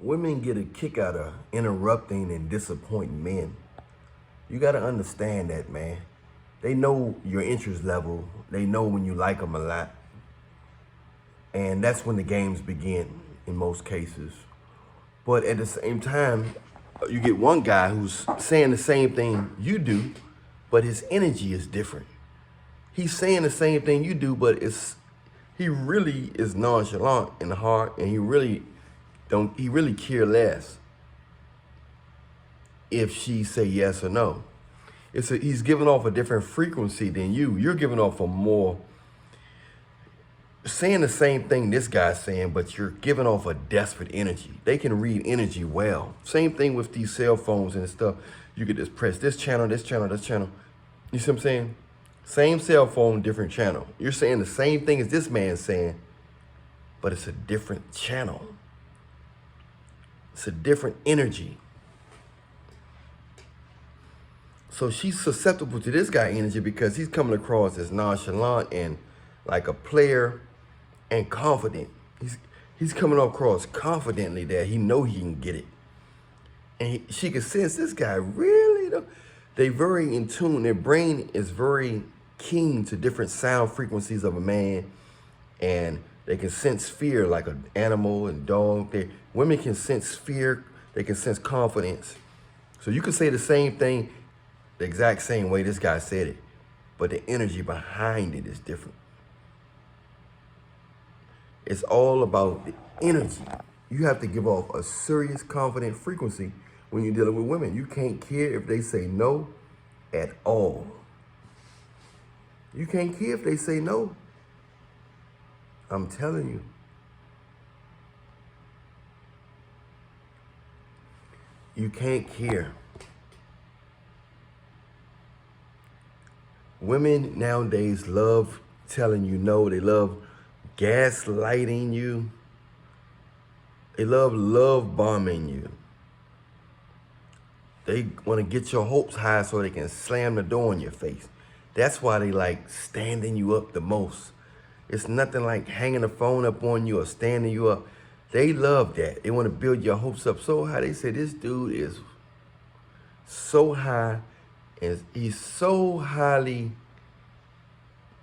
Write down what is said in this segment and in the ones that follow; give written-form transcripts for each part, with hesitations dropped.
Women get a kick out of interrupting and disappointing men. You got to understand that, man. They know your interest level. They know when you like them a lot. And that's when the games begin in most cases. But at the same time, you get one guy who's saying the same thing you do, but his energy is different. He's saying the same thing you do, but he really is nonchalant in the heart, and he really care less if she say yes or no. He's giving off a different frequency than you. You're giving off a more saying the same thing this guy's saying, but you're giving off a desperate energy. They can read energy well. Same thing with these cell phones and stuff. You could just press this channel, this channel, this channel. You see what I'm saying? Same cell phone, different channel. You're saying the same thing as this man's saying, but it's a different channel. It's a different energy. So she's susceptible to this guy's energy because he's coming across as nonchalant and like a player and confident. He's coming across confidently that he know he can get it. And she can sense this guy really, they very in tune. Their brain is very keen to different sound frequencies of a man, and they can sense fear like an animal and dog. Women can sense fear. They can sense confidence. So you can say the same thing the exact same way this guy said it, but the energy behind it is different. It's all about the energy. You have to give off a serious, confident frequency when you're dealing with women. You can't care if they say no at all. You can't care if they say no. I'm telling you. You can't care. Women nowadays love telling you no. They love gaslighting you. They love bombing you. They want to get your hopes high so they can slam the door in your face. That's why they like standing you up the most. It's nothing like hanging the phone up on you or standing you up. They love that. They want to build your hopes up so high. They say this dude is so high and he's so highly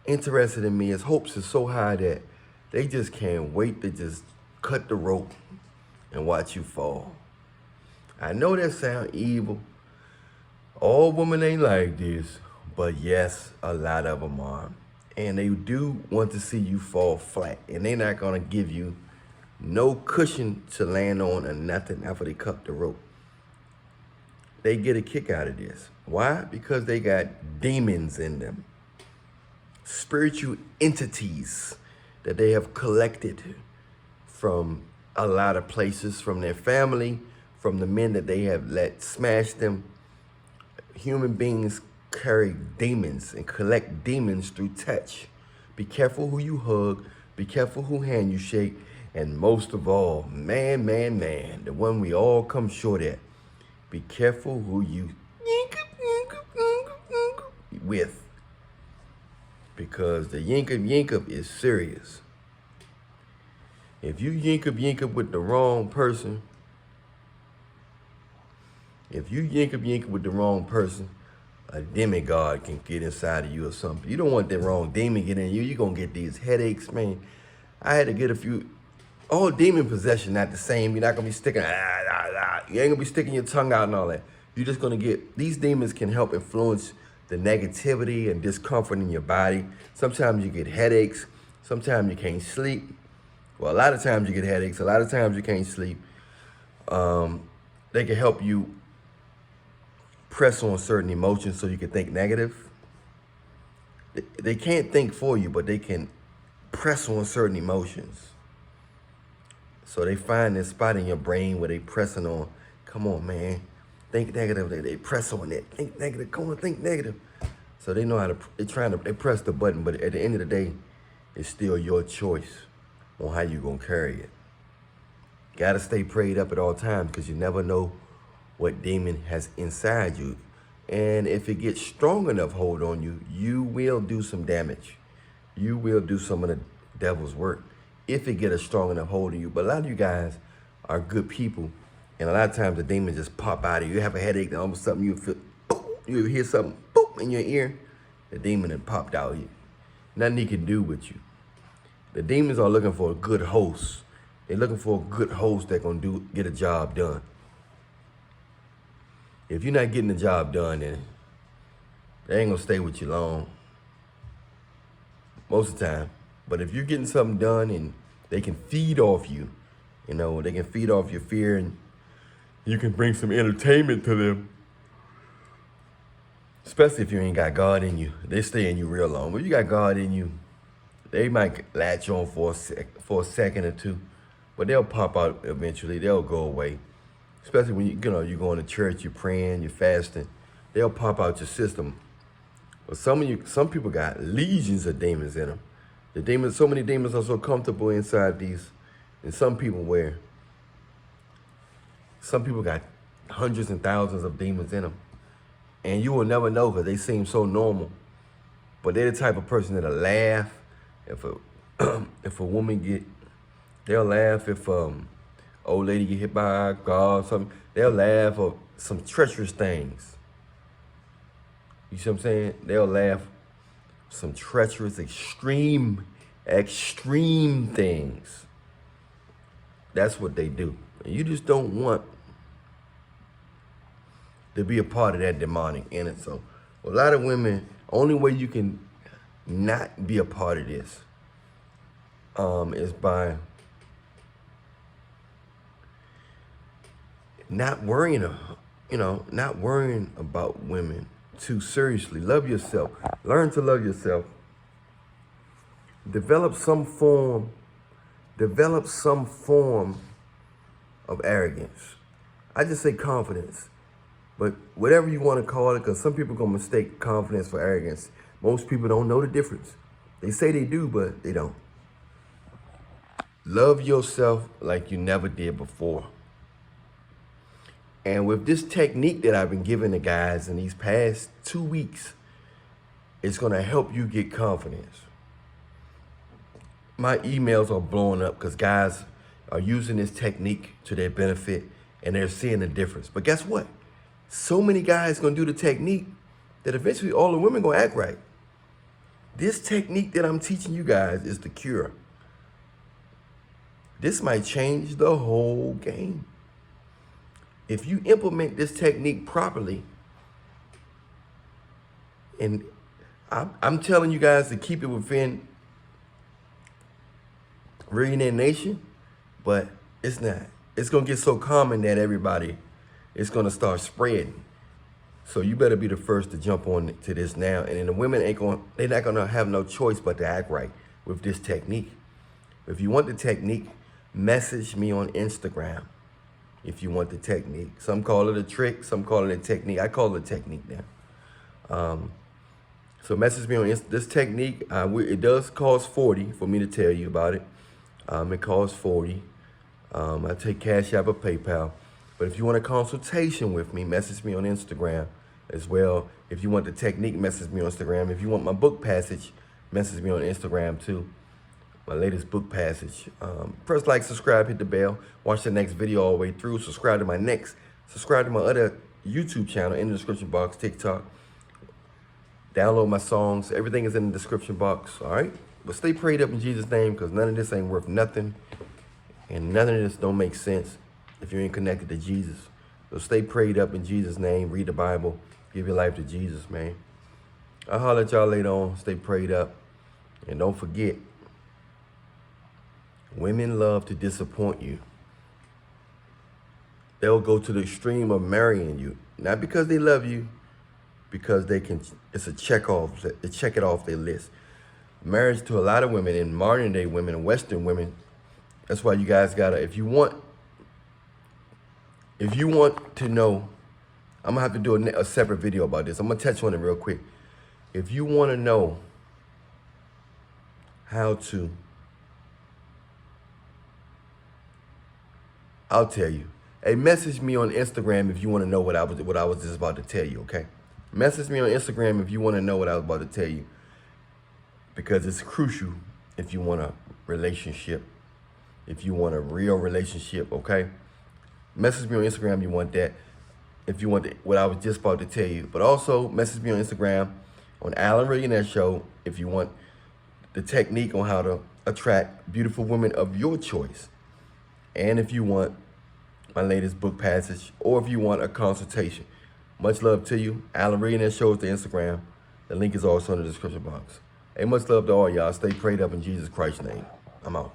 interested in me. His hopes are so high that they just can't wait to just cut the rope and watch you fall. I know that sounds evil. All women ain't like this, but yes, a lot of them are. And they do want to see you fall flat, and they're not gonna give you no cushion to land on or nothing after they cut the rope. They get a kick out of this. Why? Because they got demons in them. Spiritual entities that they have collected from a lot of places, from their family, from the men that they have let smash them. Human beings carry demons and collect demons through touch. Be careful who you hug, be careful who hand you shake, and most of all, man, the one we all come short at, be careful who you with. Because the yink-up is serious. If you yink-up with the wrong person, a demigod can get inside of you or something. You don't want that wrong demon getting in you. You're going to get these headaches, man. I had to get a few. All demon possession not the same. You're not going to be sticking. You ain't going to be sticking your tongue out and all that. You're just going to get. These demons can help influence the negativity and discomfort in your body. Sometimes you get headaches. Sometimes you can't sleep. Well, a lot of times you get headaches. A lot of times you can't sleep. They can help you press on certain emotions so you can think negative. They can't think for you, but they can press on certain emotions. So they find this spot in your brain where they pressing on, come on, man, think negative. They press on it, think negative, come on, think negative. So they know how to, they press the button, but at the end of the day, it's still your choice on how you gonna carry it. Gotta stay prayed up at all times because you never know what demon has inside you. And if it gets strong enough hold on you, you will do some damage. You will do some of the devil's work if it get a strong enough hold on you. But a lot of you guys are good people. And a lot of times the demons just pop out of you. You have a headache, and all of a sudden you feel, you hear something boop in your ear, the demon had popped out of you. Nothing he can do with you. The demons are looking for a good host. They're looking for a good host that's gonna get a job done. If you're not getting the job done, then they ain't gonna stay with you long. Most of the time. But if you're getting something done and they can feed off you, you know, they can feed off your fear, and you can bring some entertainment to them. Especially if you ain't got God in you. They stay in you real long. But you got God in you, they might latch on for a second or two, but they'll pop out eventually. They'll go away. Especially when you're going to church, you're praying, you're fasting. They'll pop out your system. But some people got legions of demons in them. The demons, so many demons are so comfortable inside these, and some people got hundreds and thousands of demons in them. And you will never know because they seem so normal. But they're the type of person that'll laugh if a woman they'll laugh if old lady get hit by a car or something. They'll laugh at some treacherous things. You see what I'm saying? They'll laugh some treacherous, extreme things. That's what they do. And you just don't want to be a part of that demonic in it. So a lot of women, only way you can not be a part of this is by not worrying about women too seriously. Love yourself. Learn to love yourself. Develop some form of arrogance. I just say confidence. But whatever you want to call it, because some people are going to mistake confidence for arrogance. Most people don't know the difference. They say they do, but they don't. Love yourself like you never did before. And with this technique that I've been giving the guys in these past 2 weeks, it's going to help you get confidence. My emails are blowing up because guys are using this technique to their benefit and they're seeing the difference. But guess what? So many guys going to do the technique that eventually all the women going to act right. This technique that I'm teaching you guys is the cure. This might change the whole game. If you implement this technique properly, and I'm telling you guys to keep it within Reallionaire Nation, but it's not. It's going to get so common that it's going to start spreading. So you better be the first to jump on to this now. And then the women they're not going to have no choice but to act right with this technique. If you want the technique, message me on Instagram. If you want the technique. Some call it a trick, some call it a technique. I call it a technique now. So message me on this technique. It does cost $40 for me to tell you about it. It costs $40. I take Cash App or PayPal. But if you want a consultation with me, message me on Instagram as well. If you want the technique, message me on Instagram. If you want my book passage, message me on Instagram too. My latest book passage. Press like, subscribe, hit the bell. Watch the next video all the way through. Subscribe to my other YouTube channel in the description box, TikTok. Download my songs. Everything is in the description box, all right? But stay prayed up in Jesus' name, because none of this ain't worth nothing. And none of this don't make sense if you ain't connected to Jesus. So stay prayed up in Jesus' name. Read the Bible. Give your life to Jesus, man. I'll holler at y'all later on. Stay prayed up. And don't forget, women love to disappoint you. They'll go to the extreme of marrying you. Not because they love you, because it's a check it off their list. Marriage to a lot of women, and modern day women and Western women, that's why you guys gotta, if you want to know, I'm gonna have to do a separate video about this. I'm gonna touch on it real quick. If you wanna know how to, I'll tell you. Hey, message me on Instagram if you want to know what I was just about to tell you, okay? Message me on Instagram if you want to know what I was about to tell you. Because it's crucial if you want a relationship. if you want a real relationship, okay? Message me on Instagram, you want that. If you want what I was just about to tell you. But also, message me on Instagram on Allan Reallionaire Show if you want the technique on how to attract beautiful women of your choice. And if you want my latest book passage, or if you want a consultation. Much love to you. Allan Reallionaire Show is the Instagram. The link is also in the description box. Hey, much love to all y'all. Stay prayed up in Jesus Christ's name. I'm out.